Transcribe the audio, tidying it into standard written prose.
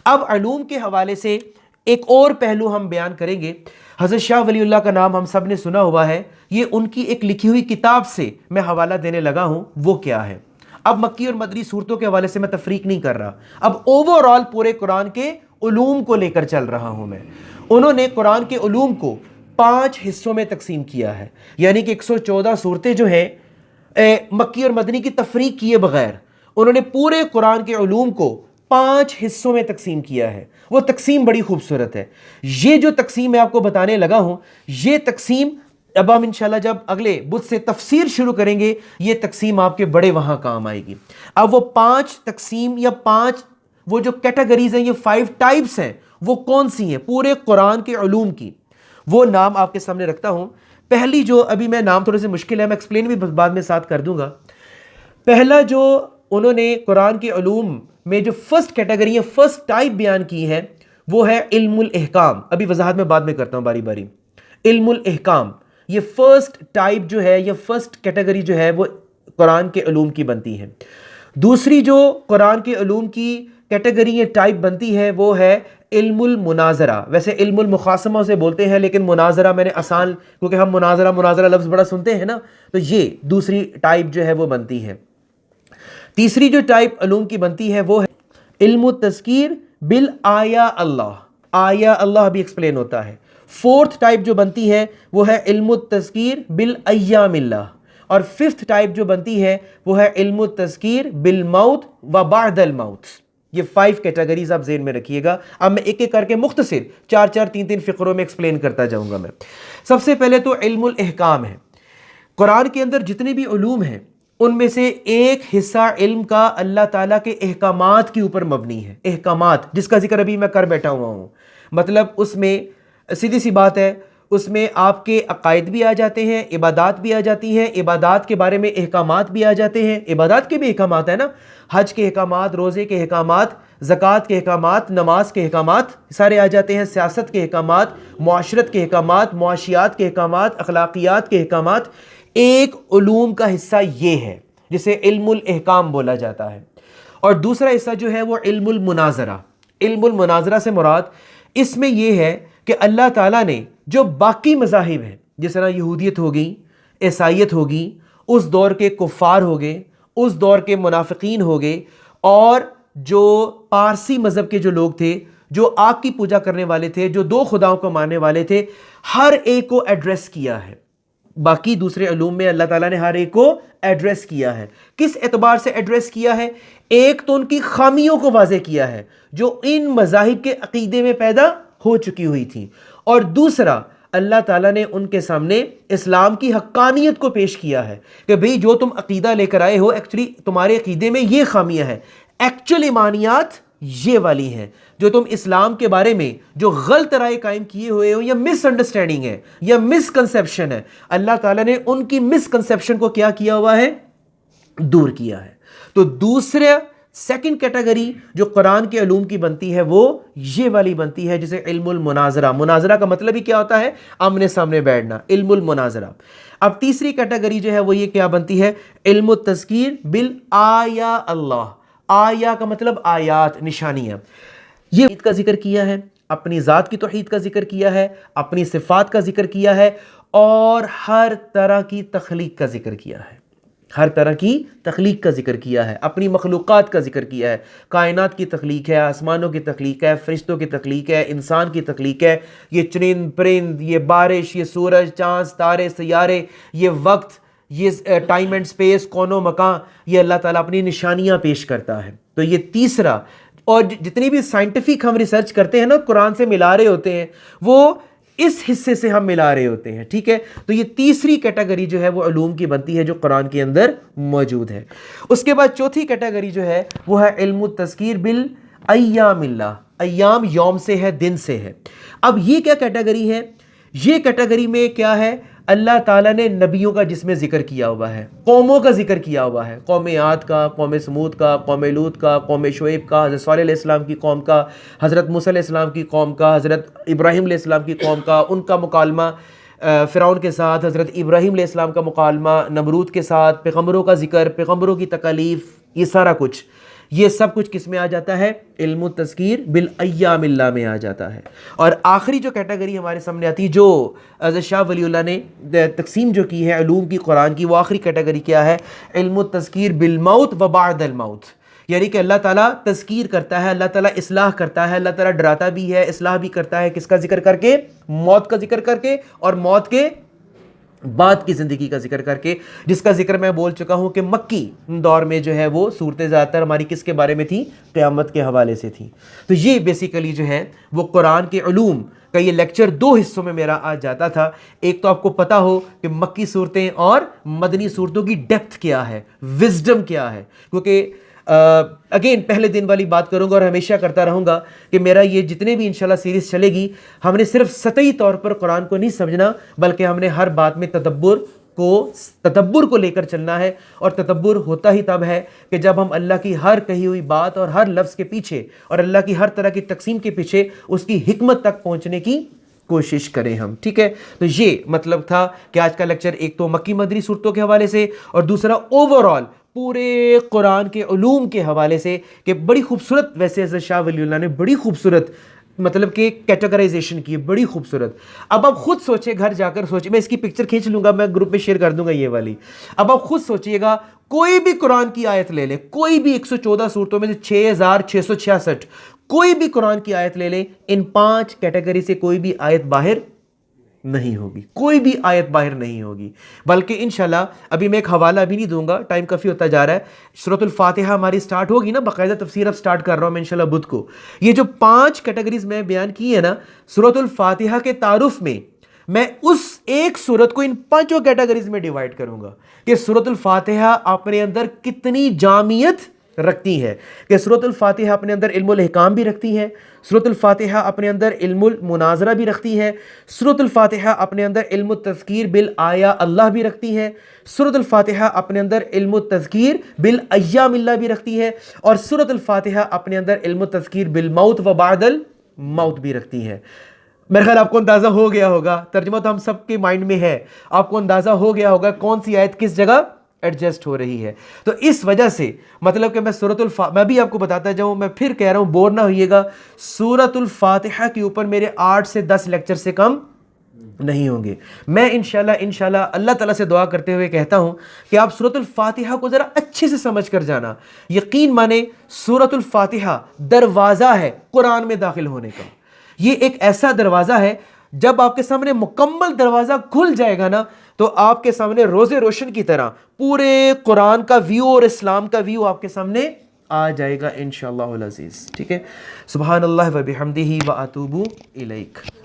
اب علوم کے حوالے سے ایک اور پہلو ہم بیان کریں گے. حضرت شاہ ولی اللہ کا نام ہم سب نے سنا ہوا ہے. یہ ان کی ایک لکھی ہوئی کتاب سے میں حوالہ دینے لگا ہوں. وہ کیا ہے؟ اب مکی اور مدنی صورتوں کے حوالے سے میں تفریق نہیں کر رہا, اب اوور آل پورے قرآن کے علوم کو لے کر چل رہا ہوں میں. انہوں نے قرآن کے علوم کو 5 حصوں میں تقسیم کیا ہے, یعنی کہ 114 صورتیں جو ہیں مکی اور مدنی کی تفریق کیے بغیر انہوں نے پورے قرآن کے علوم کو 5 حصوں میں تقسیم کیا ہے. وہ تقسیم بڑی خوبصورت ہے. یہ جو تقسیم میں آپ کو بتانے لگا ہوں, یہ تقسیم اب ہم انشاءاللہ جب اگلے بدھ سے تفسیر شروع کریں گے, یہ تقسیم آپ کے بڑے وہاں کام آئے گی. اب وہ 5 تقسیم یا 5 وہ جو کیٹیگریز ہیں, یہ 5 ٹائپس ہیں, وہ کون سی ہیں پورے قرآن کے علوم کی, وہ نام آپ کے سامنے رکھتا ہوں. پہلی جو ابھی میں نام تھوڑے سے مشکل ہے, میں ایکسپلین بھی بعد میں ساتھ کر دوں گا. پہلا جو انہوں نے قرآن کے علوم میں جو فرسٹ کیٹیگری ہے, فرسٹ ٹائپ بیان کی ہے, وہ ہے علم الاحکام. ابھی وضاحت میں بعد میں کرتا ہوں باری باری. علم الاحکام یہ فرسٹ ٹائپ جو ہے, یہ فرسٹ کیٹیگری جو ہے وہ قرآن کے علوم کی بنتی ہے. دوسری جو قرآن کے علوم کی کیٹیگری یا ٹائپ بنتی ہے وہ ہے علم المناظرہ. ویسے علم المخاصمہ سے بولتے ہیں, لیکن مناظرہ میں نے آسان, کیونکہ ہم مناظرہ لفظ بڑا سنتے ہیں نا, تو یہ دوسری ٹائپ جو ہے وہ بنتی ہے. تیسری جو ٹائپ علوم کی بنتی ہے وہ ہے علم التذکیر بالآیا اللہ. آیا اللہ بھی ایکسپلین ہوتا ہے. فورتھ ٹائپ جو بنتی ہے وہ ہے علم التذکیر بالایام اللہ. اور ففتھ ٹائپ جو بنتی ہے وہ ہے علم التذکیر بالموت و بعد الموت. یہ 5 کیٹیگریز آپ ذہن میں رکھیے گا. اب میں ایک ایک کر کے مختصر 4 3 فقروں میں ایکسپلین کرتا جاؤں گا. میں سب سے پہلے تو علم الاحکام ہے. قرآن کے اندر جتنے بھی علوم ہیں ان میں سے ایک حصہ علم کا اللہ تعالیٰ کے احکامات کے اوپر مبنی ہے. احکامات جس کا ذکر ابھی میں کر بیٹھا ہوا ہوں, مطلب اس میں سیدھی سی بات ہے, اس میں آپ کے عقائد بھی آ جاتے ہیں, عبادات بھی آ جاتی ہیں, عبادات کے بارے میں احکامات بھی آ جاتے ہیں. عبادات کے بھی احکامات ہیں نا, حج کے احکامات, روزے کے احکامات, زکوٰۃ کے احکامات, نماز کے احکامات سارے آ جاتے ہیں. سیاست کے احکامات, معاشرت کے احکامات, معاشیات کے احکامات, اخلاقیات کے احکامات. ایک علوم کا حصہ یہ ہے جسے علم الاحکام بولا جاتا ہے. اور دوسرا حصہ جو ہے وہ علم المناظرہ. علم المناظرہ سے مراد اس میں یہ ہے کہ اللہ تعالیٰ نے جو باقی مذاہب ہیں, جس طرح یہودیت ہوگی, عیسائیت ہوگی, اس دور کے کفار ہوگے, اس دور کے منافقین ہوگے, اور جو پارسی مذہب کے جو لوگ تھے, جو آگ کی پوجا کرنے والے تھے, جو 2 خداؤں کو ماننے والے تھے, ہر ایک کو ایڈریس کیا ہے. باقی دوسرے علوم میں اللہ تعالیٰ نے ہر ایک کو ایڈریس کیا ہے. کس اعتبار سے ایڈریس کیا ہے؟ ایک تو ان کی خامیوں کو واضح کیا ہے جو ان مذاہب کے عقیدے میں پیدا ہو چکی ہوئی تھی, اور دوسرا اللہ تعالیٰ نے ان کے سامنے اسلام کی حقانیت کو پیش کیا ہے کہ بھئی جو تم عقیدہ لے کر آئے ہو, ایکچولی تمہارے عقیدے میں یہ خامیاں ہیں, ایکچول ایمانیات یہ والی ہیں. جو تم اسلام کے بارے میں جو غلط رائے قائم کیے ہوئے ہو, یا مس انڈرسٹینڈنگ ہے, یا مس کنسیپشن ہے, اللہ تعالیٰ نے ان کی مس کنسیپشن کو کیا کیا ہوا ہے؟ دور کیا ہے. تو دوسرے سیکنڈ کیٹیگری جو قرآن کے علوم کی بنتی ہے وہ یہ والی بنتی ہے جسے علم المناظرہ. مناظرہ کا مطلب ہی کیا ہوتا ہے؟ آمنے سامنے بیٹھنا, علم المناظرہ. اب تیسری کیٹیگری جو ہے وہ یہ کیا بنتی ہے؟ علم التذکیر بالآیا اللہ. آیا کا مطلب آیات, نشانیاں. یہ توحید کا ذکر کیا ہے, اپنی ذات کی توحید کا ذکر کیا ہے, اپنی صفات کا ذکر کیا ہے, اور ہر طرح کی تخلیق کا ذکر کیا ہے. ہر طرح کی تخلیق کا ذکر کیا ہے, اپنی مخلوقات کا ذکر کیا ہے. کائنات کی تخلیق ہے, آسمانوں کی تخلیق ہے, فرشتوں کی تخلیق ہے, انسان کی تخلیق ہے, یہ چرند پرند, یہ بارش, یہ سورج, چاند, ستارے, سیارے, یہ وقت, یہ ٹائم اینڈ سپیس, کون و مکان, یہ اللہ تعالیٰ اپنی نشانیاں پیش کرتا ہے. تو یہ تیسرا. اور جتنی بھی سائنٹیفک ہم ریسرچ کرتے ہیں نا, قرآن سے ملا رہے ہوتے ہیں, وہ اس حصے سے ہم ملا رہے ہوتے ہیں. ٹھیک ہے, تو یہ تیسری کیٹیگری جو ہے وہ علوم کی بنتی ہے جو قرآن کے اندر موجود ہے. اس کے بعد چوتھی کیٹیگری جو ہے وہ ہے علم التذکیر بالایام اللہ. ایام یوم سے ہے, دن سے ہے. اب یہ کیا کیٹیگری ہے؟ یہ کیٹیگری میں کیا ہے؟ اللہ تعالیٰ نے نبیوں کا جس میں ذکر کیا ہوا ہے, قوموں کا ذکر کیا ہوا ہے, قوم عاد کا, قوم سمود کا, قوم لوط کا, قوم شعیب کا, حضرت صالح علیہ السلام کی قوم کا, حضرت موسیٰ علیہ السلام کی قوم کا, حضرت ابراہیم علیہ السلام کی قوم کا, ان کا مکالمہ فرعون کے ساتھ, حضرت ابراہیم علیہ السلام کا مکالمہ نمرود کے ساتھ, پیغمبروں کا ذکر, پیغمبروں کی تکالیف, یہ سارا کچھ. یہ سب کچھ کس میں آ جاتا ہے؟ علم التذکیر بالایام اللہ میں آ جاتا ہے. اور آخری جو کیٹیگری ہمارے سامنے آتی ہے جو حضرت شاہ ولی اللہ نے تقسیم جو کی ہے علوم کی قرآن کی، وہ آخری کیٹیگری کیا ہے؟ علم التذکیر بالموت و بعد الموت. یعنی کہ اللہ تعالیٰ تذکیر کرتا ہے، اللہ تعالیٰ اصلاح کرتا ہے، اللہ تعالیٰ ڈراتا بھی ہے، اصلاح بھی کرتا ہے. کس کا ذکر کر کے؟ موت کا ذکر کر کے، اور موت کے بعد کی زندگی کا ذکر کر کے، جس کا ذکر میں بول چکا ہوں کہ مکی دور میں جو ہے وہ صورتیں زیادہ تر ہماری کس کے بارے میں تھی؟ قیامت کے حوالے سے تھی. تو یہ بیسیکلی جو ہے وہ قرآن کے علوم کا یہ لیکچر 2 حصوں میں میرا آج جاتا تھا. ایک تو آپ کو پتا ہو کہ مکی صورتیں اور مدنی صورتوں کی ڈیپتھ کیا ہے، وزڈم کیا ہے. کیونکہ اگین پہلے دن والی بات کروں گا اور ہمیشہ کرتا رہوں گا کہ میرا یہ جتنے بھی انشاءاللہ سیریز چلے گی، ہم نے صرف سطحی طور پر قرآن کو نہیں سمجھنا، بلکہ ہم نے ہر بات میں تدبر کو لے کر چلنا ہے. اور تدبر ہوتا ہی تب ہے کہ جب ہم اللہ کی ہر کہی ہوئی بات اور ہر لفظ کے پیچھے اور اللہ کی ہر طرح کی تقسیم کے پیچھے اس کی حکمت تک پہنچنے کی کوشش کریں ہم. ٹھیک ہے، تو یہ مطلب تھا کہ آج کا لیکچر ایک تو مکی مدنی صورتوں کے حوالے سے، اور دوسرا اوور آل پورے قرآن کے علوم کے حوالے سے. کہ بڑی خوبصورت، ویسے حضرت شاہ ولی اللہ نے بڑی خوبصورت مطلب کہ کیٹیگرائزیشن کی، بڑی خوبصورت. اب آپ خود سوچیں، گھر جا کر سوچیں، میں اس کی پکچر کھینچ لوں گا، میں گروپ میں شیئر کر دوں گا یہ والی. اب آپ خود سوچئے گا، کوئی بھی قرآن کی آیت لے لیں، کوئی بھی 114 صورتوں میں سے 6666 کوئی بھی قرآن کی آیت لے لیں، ان 5 کیٹیگری سے کوئی بھی آیت باہر نہیں ہوگی، کوئی بھی آیت باہر نہیں ہوگی. بلکہ انشاءاللہ ابھی میں ایک حوالہ بھی نہیں دوں گا، ٹائم کافی ہوتا جا رہا ہے. سورۃ الفاتحہ ہماری سٹارٹ ہوگی نا، باقاعدہ تفسیر اب سٹارٹ کر رہا ہوں میں انشاءاللہ بدھ کو. یہ جو 5 کیٹیگریز میں بیان کی ہے نا سورۃ الفاتحہ کے تعارف میں اس ایک سورت کو ان 5 کیٹیگریز میں ڈیوائیڈ کروں گا کہ سورۃ الفاتحہ اپنے اندر کتنی جامعیت رکھتی ہے. کہ سورۃ الفاتحہ اپنے اندر علم الاحکام بھی رکھتی ہے، سورۃ الفاتحہ اپنے اندر علم المناظرہ بھی رکھتی ہے، سورۃ الفاتحہ اپنے اندر علم التذکیر بالآیا اللہ بھی رکھتی ہے، سورۃ الفاتحہ اپنے اندر علم التذکیر بالایام اللہ بھی رکھتی ہے، اور سورۃ الفاتحہ اپنے اندر علم التذکیر بالموت و بعد الموت بھی رکھتی ہے. میرے خیال آپ کو اندازہ ہو گیا ہوگا، ترجمہ تو ہم سب کے مائنڈ میں ہے، آپ کو اندازہ ہو گیا ہوگا کون سی آیت کس جگہ ایڈجسٹ ہو رہی ہے. تو اس وجہ سے مطلب کہ میں بھی آپ کو بتاتا جاؤں، میں پھر کہہ رہا ہوں، بور نہ ہوئیے گا، سورۃ الفاتحہ کے اوپر میرے 8 سے 10 لیکچر سے کم نہیں ہوں گے. میں انشاءاللہ اللہ تعالیٰ سے دعا کرتے ہوئے کہتا ہوں کہ آپ سورۃ الفاتحہ کو ذرا اچھے سے سمجھ کر جانا. یقین مانے سورۃ الفاتحہ دروازہ ہے قرآن میں داخل ہونے کا. یہ ایک ایسا دروازہ ہے، جب آپ کے سامنے مکمل دروازہ کھل جائے گا نا تو آپ کے سامنے روزے روشن کی طرح پورے قرآن کا ویو اور اسلام کا ویو آپ کے سامنے آ جائے گا انشاءاللہ العزیز. ٹھیک ہے، سبحان اللہ و بحمدہ و اتوب الیک.